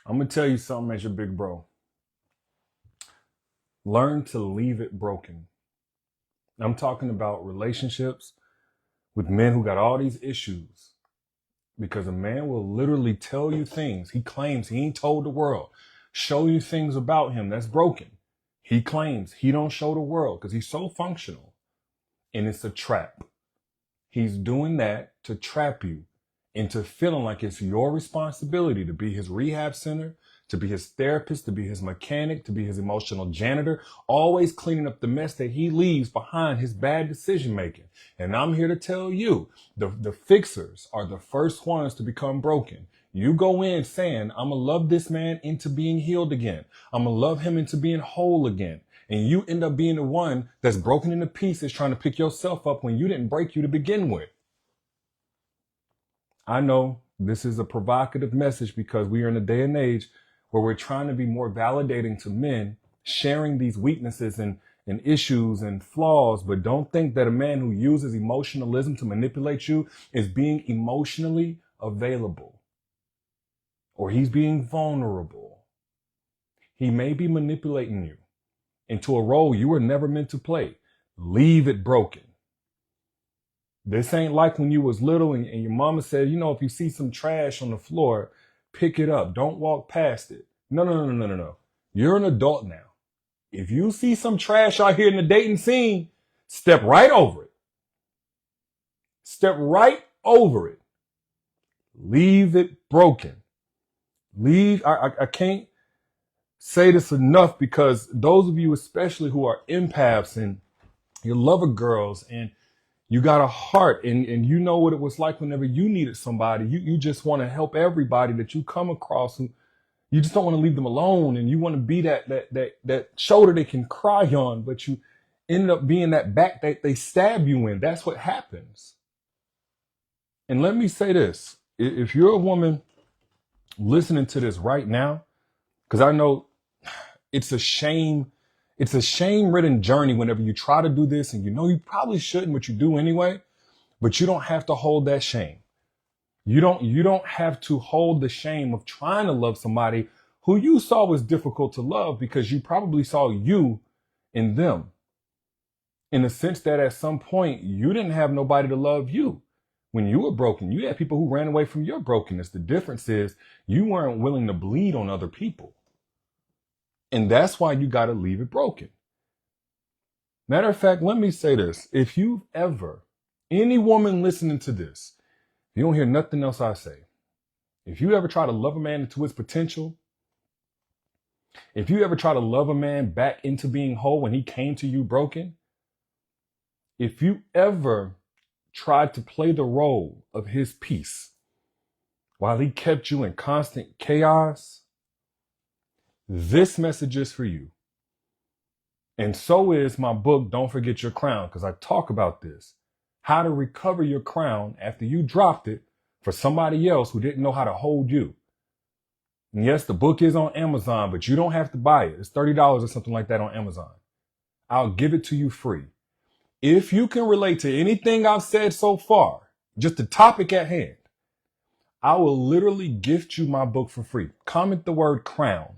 I'm going to tell you something as your big bro. Learn to leave it broken. I'm talking about relationships with men who got all these issues because a man will literally tell you things he claims he ain't told the world, show you things about him that's broken. He claims he don't show the world because he's so functional, and it's a trap. He's doing that to trap you into feeling like it's your responsibility to be his rehab center, to be his therapist, to be his mechanic, to be his emotional janitor, always cleaning up the mess that he leaves behind his bad decision making. And I'm here to tell you, the fixers are the first ones to become broken. You go in saying, I'm going to love this man into being healed again. I'm going to love him into being whole again. And you end up being the one that's broken into pieces trying to pick yourself up when you didn't break you to begin with. I know this is a provocative message because we are in a day and age where we're trying to be more validating to men, sharing these weaknesses and issues and flaws, but don't think that a man who uses emotionalism to manipulate you is being emotionally available or he's being vulnerable. He may be manipulating you into a role you were never meant to play. Leave it broken. This ain't like when you was little and your mama said, if you see some trash on the floor, pick it up. Don't walk past it. No. You're an adult now. If you see some trash out here in the dating scene, step right over it. Step right over it. Leave it broken. I can't say this enough because those of you especially who are empaths and you love girls and you got a heart and you know what it was like whenever you needed somebody. You just want to help everybody that you come across and you just don't want to leave them alone. And you want to be that shoulder they can cry on, but you end up being that back that they stab you in. That's what happens. And let me say this. If you're a woman listening to this right now, because I know it's a shame. It's a shame-ridden journey whenever you try to do this and you probably shouldn't, but you do anyway. But you don't have to hold that shame. You don't have to hold the shame of trying to love somebody who you saw was difficult to love because you probably saw you in them. In the sense that at some point you didn't have nobody to love you. When you were broken, you had people who ran away from your brokenness. The difference is you weren't willing to bleed on other people. And that's why you got to leave it broken. Matter of fact, let me say this. If you've ever, any woman listening to this, you don't hear nothing else I say. If you ever try to love a man into his potential, if you ever try to love a man back into being whole when he came to you broken, if you ever tried to play the role of his peace while he kept you in constant chaos, this message is for you. And so is my book, Don't Forget Your Crown, because I talk about this. How to recover your crown after you dropped it for somebody else who didn't know how to hold you. And yes, the book is on Amazon, but you don't have to buy it. It's $30 or something like that on Amazon. I'll give it to you free. If you can relate to anything I've said so far, just the topic at hand, I will literally gift you my book for free. Comment the word crown.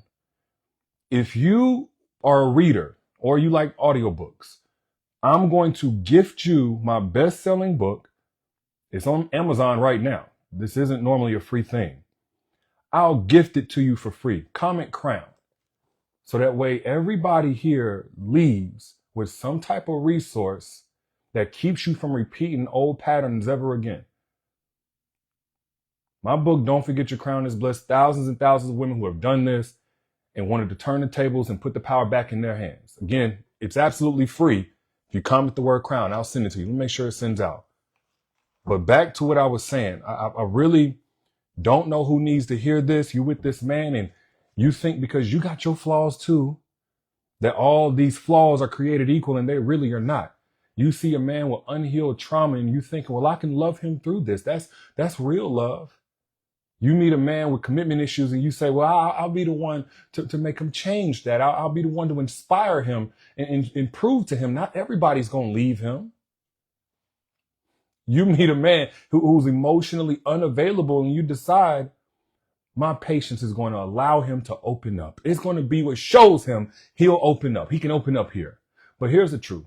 If you are a reader or you like audiobooks, I'm going to gift you my best-selling book. It's on Amazon right now. This isn't normally a free thing. I'll gift it to you for free. Comment crown. So that way everybody here leaves with some type of resource that keeps you from repeating old patterns ever again. My book, Don't Forget Your Crown, has blessed thousands and thousands of women who have done this and wanted to turn the tables and put the power back in their hands. Again, it's absolutely free. If you comment the word crown, I'll send it to you. Let me make sure it sends out. But back to what I was saying, I really don't know who needs to hear this. You with this man and you think because you got your flaws too, that all these flaws are created equal and they really are not. You see a man with unhealed trauma and you think, well, I can love him through this. That's real love. You meet a man with commitment issues and you say, well, I'll be the one to make him change that. I'll be the one to inspire him and prove to him not everybody's going to leave him. You meet a man who's emotionally unavailable and you decide, my patience is going to allow him to open up. It's going to be what shows him he'll open up. He can open up here. But here's the truth.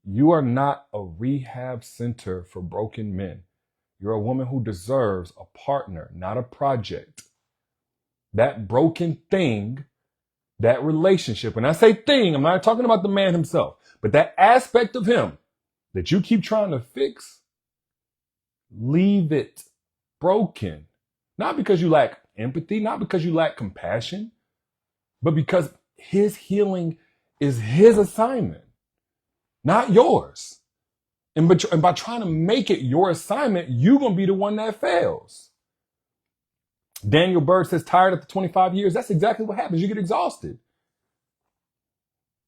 You are not a rehab center for broken men. You're a woman who deserves a partner, not a project. That broken thing, that relationship, when I say thing, I'm not talking about the man himself, but that aspect of him that you keep trying to fix, leave it broken. Not because you lack empathy, not because you lack compassion, but because his healing is his assignment, not yours. And by trying to make it your assignment, you're going to be the one that fails. Daniel Bird says, tired after 25 years. That's exactly what happens. You get exhausted.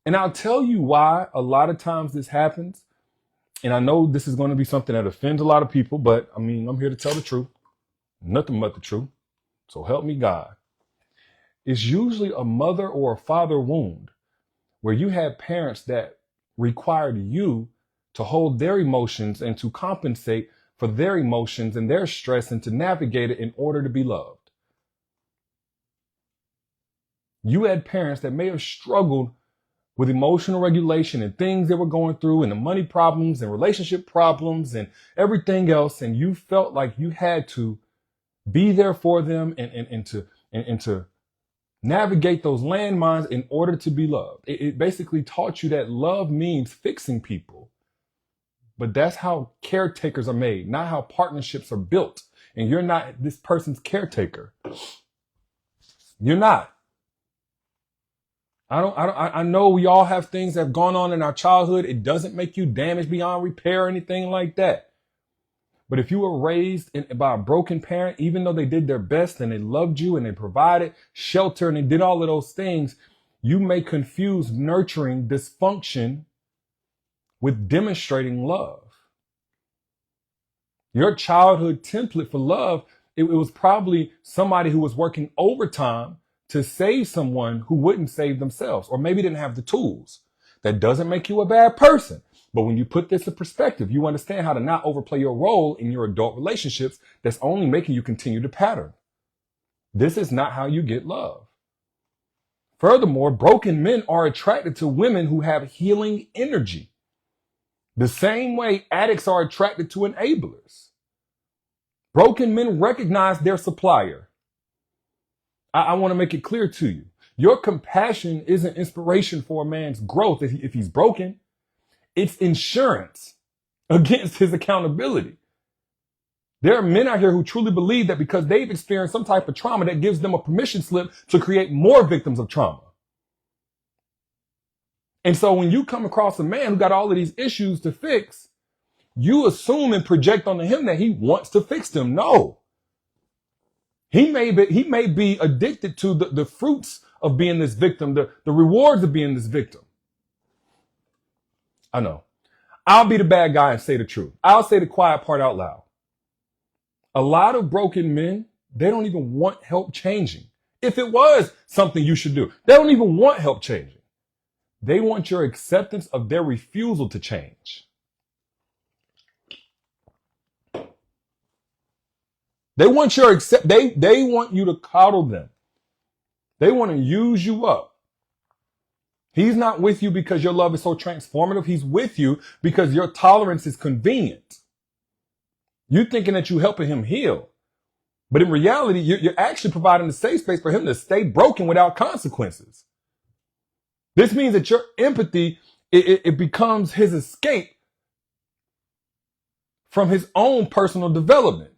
And I'll tell you why a lot of times this happens. And I know this is going to be something that offends a lot of people, but I mean, I'm here to tell the truth. Nothing but the truth. So help me God. It's usually a mother or a father wound where you had parents that required you to hold their emotions and to compensate for their emotions and their stress and to navigate it in order to be loved. You had parents that may have struggled with emotional regulation and things they were going through and the money problems and relationship problems and everything else. And you felt like you had to be there for them and to navigate those landmines in order to be loved. It basically taught you that love means fixing people. But that's how caretakers are made, not how partnerships are built. And you're not this person's caretaker. You're not. I know we all have things that have gone on in our childhood. It doesn't make you damaged beyond repair or anything like that. But if you were raised by a broken parent, even though they did their best and they loved you and they provided shelter and they did all of those things, you may confuse nurturing dysfunction with demonstrating love. Your childhood template for love, it was probably somebody who was working overtime to save someone who wouldn't save themselves or maybe didn't have the tools. That doesn't make you a bad person. But when you put this in perspective, you understand how to not overplay your role in your adult relationships that's only making you continue to pattern. This is not how you get love. Furthermore, broken men are attracted to women who have healing energy. The same way addicts are attracted to enablers. Broken men recognize their supplier. I want to make it clear to you. Your compassion isn't inspiration for a man's growth if he's broken. It's insurance against his accountability. There are men out here who truly believe that because they've experienced some type of trauma that gives them a permission slip to create more victims of trauma. And so when you come across a man who got all of these issues to fix, you assume and project onto him that he wants to fix them. No. He may be addicted to the fruits of being this victim, the rewards of being this victim. I know. I'll be the bad guy and say the truth. I'll say the quiet part out loud. A lot of broken men, they don't even want help changing. If it was something you should do, they don't even want help changing. They want your acceptance of their refusal to change. They want they want you to coddle them. They want to use you up. He's not with you because your love is so transformative. He's with you because your tolerance is convenient. You're thinking that you're helping him heal. But in reality, you're actually providing a safe space for him to stay broken without consequences. This means that your empathy, it becomes his escape from his own personal development.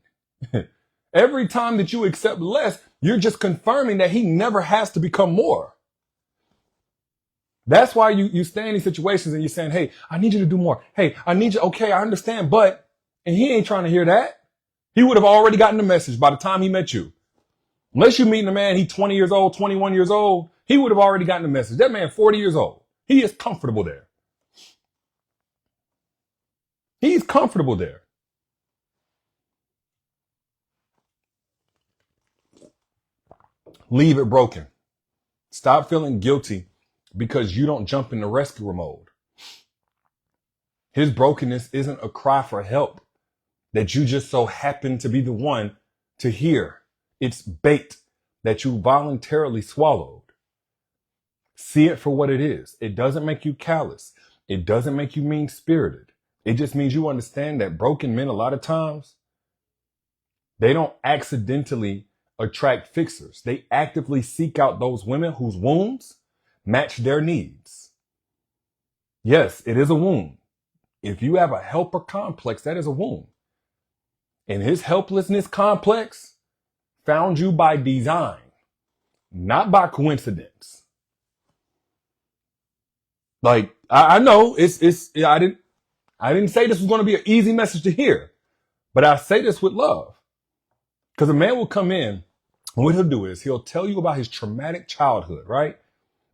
Every time that you accept less, you're just confirming that he never has to become more. That's why you stay in these situations and you're saying, hey, I need you to do more. Hey, I need you. Okay, I understand. But, and he ain't trying to hear that. He would have already gotten the message by the time he met you. Unless you meet a man, he's 20 years old, 21 years old. He would have already gotten the message. That man, 40 years old. He is comfortable there. He's comfortable there. Leave it broken. Stop feeling guilty because you don't jump in the rescuer mode. His brokenness isn't a cry for help that you just so happen to be the one to hear. It's bait that you voluntarily swallowed. See it for what it is. It doesn't make you callous. It doesn't make you mean-spirited. It just means you understand that broken men, a lot of times, they don't accidentally attract fixers. They actively seek out those women whose wounds match their needs. Yes, it is a wound. If you have a helper complex, that is a wound. And his helplessness complex found you by design, not by coincidence. Like, I know I didn't say this was going to be an easy message to hear, but I say this with love. Because a man will come in, and what he'll do is he'll tell you about his traumatic childhood, right?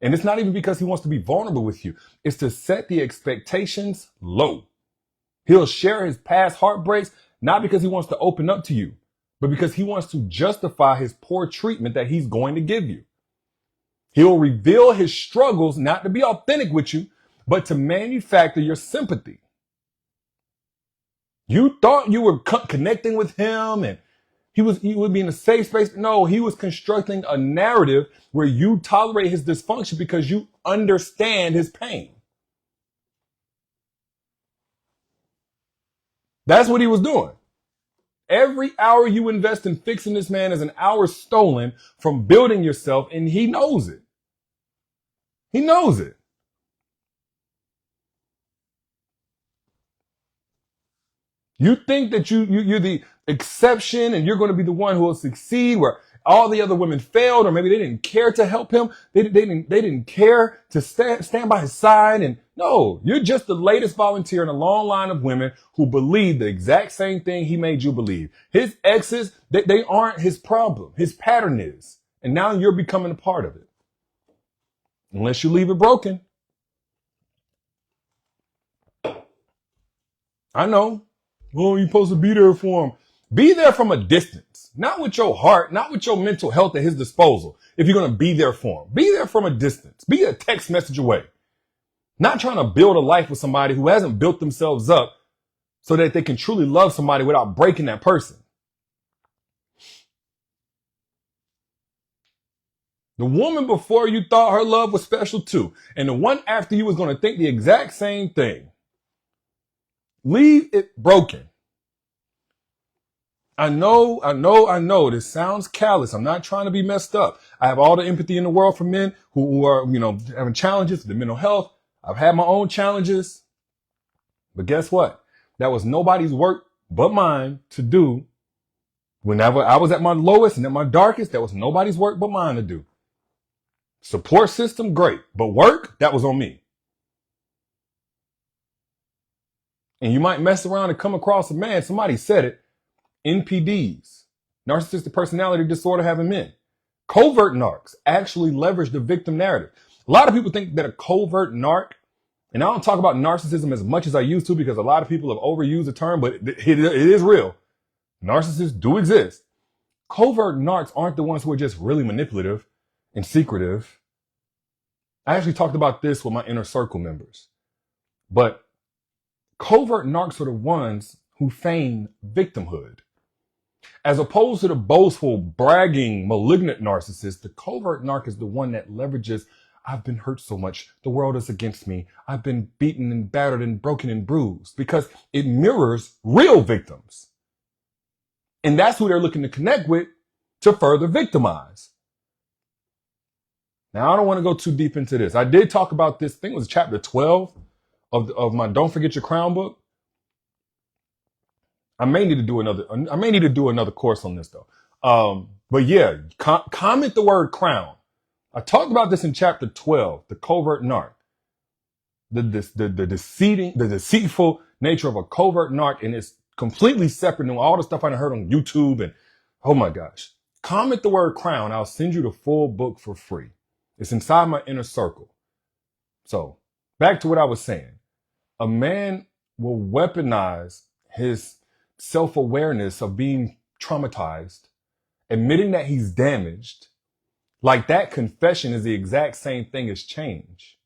And it's not even because he wants to be vulnerable with you. It's to set the expectations low. He'll share his past heartbreaks, not because he wants to open up to you, but because he wants to justify his poor treatment that he's going to give you. He'll reveal his struggles, not to be authentic with you, but to manufacture your sympathy. You thought you were connecting with him and he would be in a safe space. No, he was constructing a narrative where you tolerate his dysfunction because you understand his pain. That's what he was doing. Every hour you invest in fixing this man is an hour stolen from building yourself, and he knows it. He knows it. You think that you're the exception and you're going to be the one who will succeed where all the other women failed, or maybe they didn't care to help him. They didn't care to stand by his side. And no, you're just the latest volunteer in a long line of women who believe the exact same thing he made you believe. His exes, they aren't his problem. His pattern is. And now you're becoming a part of it. Unless you leave it broken. I know. Well, you're supposed to be there for him. Be there from a distance, not with your heart, not with your mental health at his disposal. If you're going to be there for him, be there from a distance. Be a text message away. Not trying to build a life with somebody who hasn't built themselves up so that they can truly love somebody without breaking that person. The woman before you thought her love was special too, and the one after you was going to think the exact same thing. Leave it broken. I know. This sounds callous. I'm not trying to be messed up. I have all the empathy in the world for men who are, having challenges with their mental health. I've had my own challenges. But guess what? That was nobody's work but mine to do. Whenever I was at my lowest and at my darkest, that was nobody's work but mine to do. Support system, great. But work, that was on me. And you might mess around and come across a man, somebody said it, NPDs, narcissistic personality disorder having men. Covert narcs actually leverage the victim narrative. A lot of people think that a covert narc, and I don't talk about narcissism as much as I used to because a lot of people have overused the term, but it is real. Narcissists do exist. Covert narcs aren't the ones who are just really manipulative and secretive. I actually talked about this with my inner circle members. But covert narcs are the ones who feign victimhood. As opposed to the boastful, bragging, malignant narcissist, the covert narc is the one that leverages, I've been hurt so much, the world is against me, I've been beaten and battered and broken and bruised, because it mirrors real victims. And that's who they're looking to connect with to further victimize. Now, I don't want to go too deep into this. I did talk about this, I think it was chapter 12 of my Don't Forget Your Crown book. I may need to do another course on this though. But yeah, comment the word crown. I talked about this in chapter 12, the covert narc, the deceitful nature of a covert narc, and it's completely separate from all the stuff I heard on YouTube. And oh my gosh, comment the word crown. I'll send you the full book for free. It's inside my inner circle. So back to what I was saying. A man will weaponize his self-awareness of being traumatized, admitting that he's damaged, like that confession is the exact same thing as change.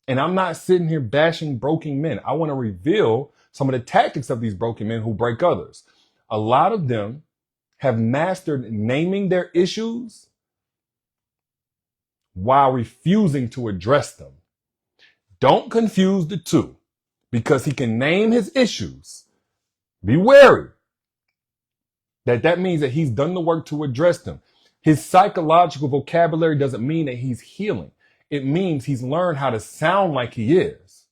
And I'm not sitting here bashing broken men. I want to reveal some of the tactics of these broken men who break others. A lot of them have mastered naming their issues while refusing to address them. Don't confuse the two. Because he can name his issues. Be wary that means that he's done the work to address them. His psychological vocabulary doesn't mean that he's healing. It means he's learned how to sound like he is.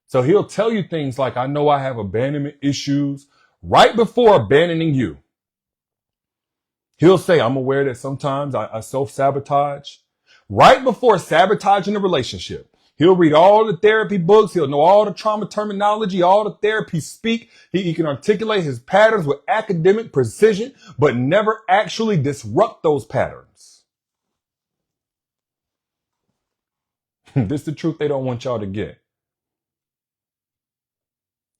So he'll tell you things like, I know I have abandonment issues, right before abandoning you. He'll say, I'm aware that sometimes I self-sabotage, right before sabotaging the relationship. He'll read all the therapy books. He'll know all the trauma terminology, all the therapy speak. He can articulate his patterns with academic precision, but never actually disrupt those patterns. This is the truth they don't want y'all to get.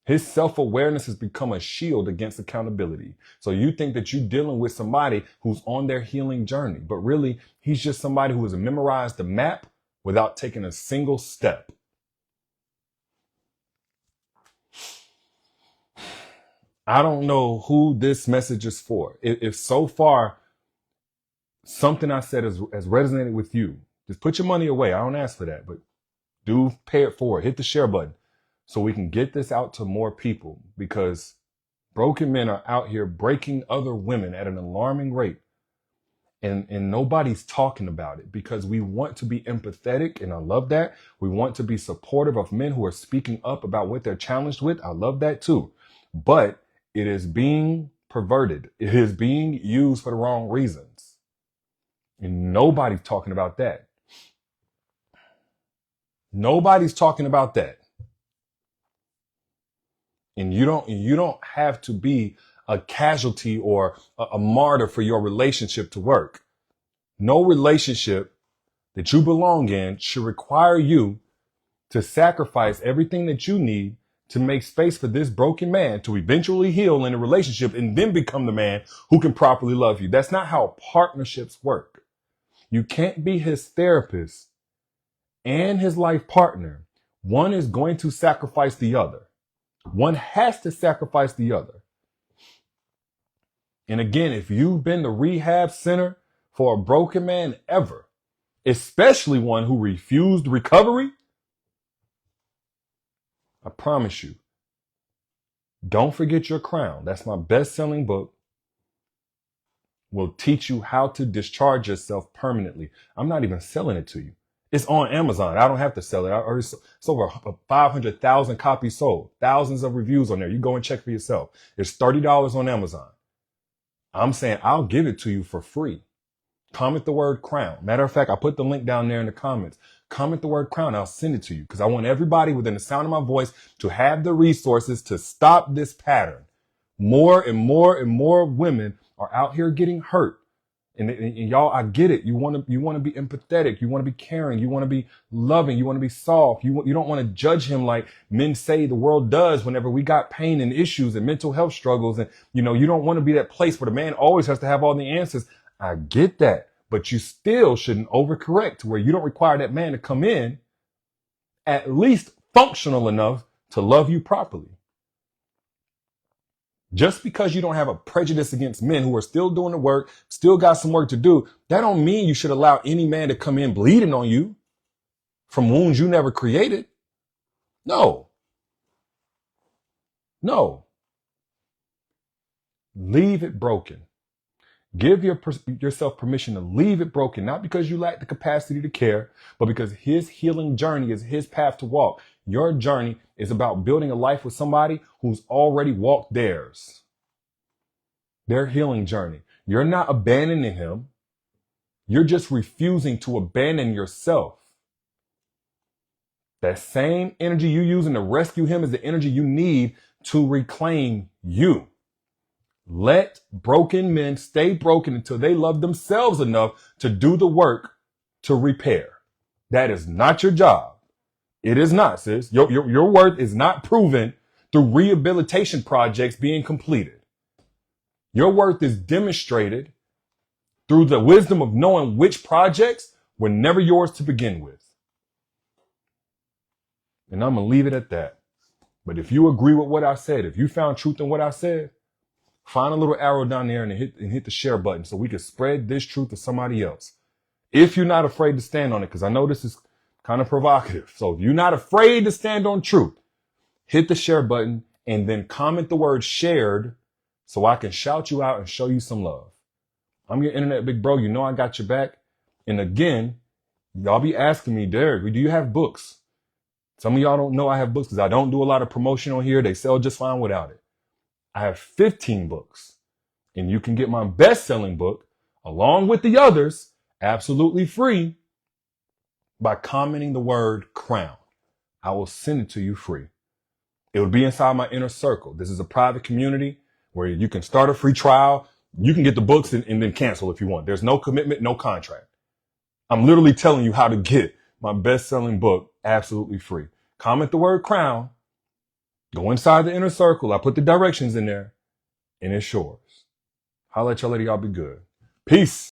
His self-awareness has become a shield against accountability. So you think that you're dealing with somebody who's on their healing journey, but really he's just somebody who has memorized the map without taking a single step. I don't know who this message is for. If so far something I said has resonated with you, just put your money away. I don't ask for that, but do pay it forward. Hit the share button so we can get this out to more people, because broken men are out here breaking other women at an alarming rate. And nobody's talking about it because we want to be empathetic. And I love that. We want to be supportive of men who are speaking up about what they're challenged with. I love that too. But it is being perverted. It is being used for the wrong reasons. And nobody's talking about that. Nobody's talking about that. And you don't have to be a casualty or a martyr for your relationship to work. No relationship that you belong in should require you to sacrifice everything that you need to make space for this broken man to eventually heal in a relationship and then become the man who can properly love you. That's not how partnerships work. You can't be his therapist and his life partner. One is going to sacrifice the other. One has to sacrifice the other. And again, if you've been the rehab center for a broken man ever, especially one who refused recovery, I promise you, don't forget your crown. That's my best-selling book. Will teach you how to discharge yourself permanently. I'm not even selling it to you. It's on Amazon. I don't have to sell it. It's over 500,000 copies sold. Thousands of reviews on there. You go and check for yourself. It's $30 on Amazon. I'm saying I'll give it to you for free. Comment the word crown. Matter of fact, I put the link down there in the comments. Comment the word crown. I'll send it to you because I want everybody within the sound of my voice to have the resources to stop this pattern. More and more and more women are out here getting hurt. And y'all, I get it. You want to be empathetic. You want to be caring. You want to be loving. You want to be soft. You don't want to judge him like men say the world does whenever we got pain and issues and mental health struggles. And, you don't want to be that place where the man always has to have all the answers. I get that. But you still shouldn't overcorrect to where you don't require that man to come in at least functional enough to love you properly. Just because you don't have a prejudice against men who are still doing the work, still got some work to do, that don't mean you should allow any man to come in bleeding on you from wounds you never created. No. Leave it broken. Give yourself permission to leave it broken, not because you lack the capacity to care, but because his healing journey is his path to walk. Your journey is about building a life with somebody who's already walked theirs. Their healing journey. You're not abandoning him. You're just refusing to abandon yourself. That same energy you using to rescue him is the energy you need to reclaim you. Let broken men stay broken until they love themselves enough to do the work to repair. That is not your job. It is not, sis. Your worth is not proven through rehabilitation projects being completed. Your worth is demonstrated through the wisdom of knowing which projects were never yours to begin with. And I'm going to leave it at that. But if you agree with what I said, if you found truth in what I said, find a little arrow down there and hit the share button so we can spread this truth to somebody else. If you're not afraid to stand on it, because I know this is kind of provocative. So if you're not afraid to stand on truth, hit the share button and then comment the word shared so I can shout you out and show you some love. I'm your internet big bro. You know I got your back. And again, y'all be asking me, Derrick, do you have books? Some of y'all don't know I have books because I don't do a lot of promotion on here. They sell just fine without it. I have 15 books. And you can get my best-selling book along with the others absolutely free by commenting the word crown. I will send it to you free. It will be inside my inner circle. This is a private community where you can start a free trial. You can get the books and then cancel if you want. There's no commitment, no contract. I'm literally telling you how to get my best-selling book absolutely free. Comment the word crown. Go inside the inner circle. I put the directions in there and it's yours. Holla at y'all later. Y'all be good. Peace.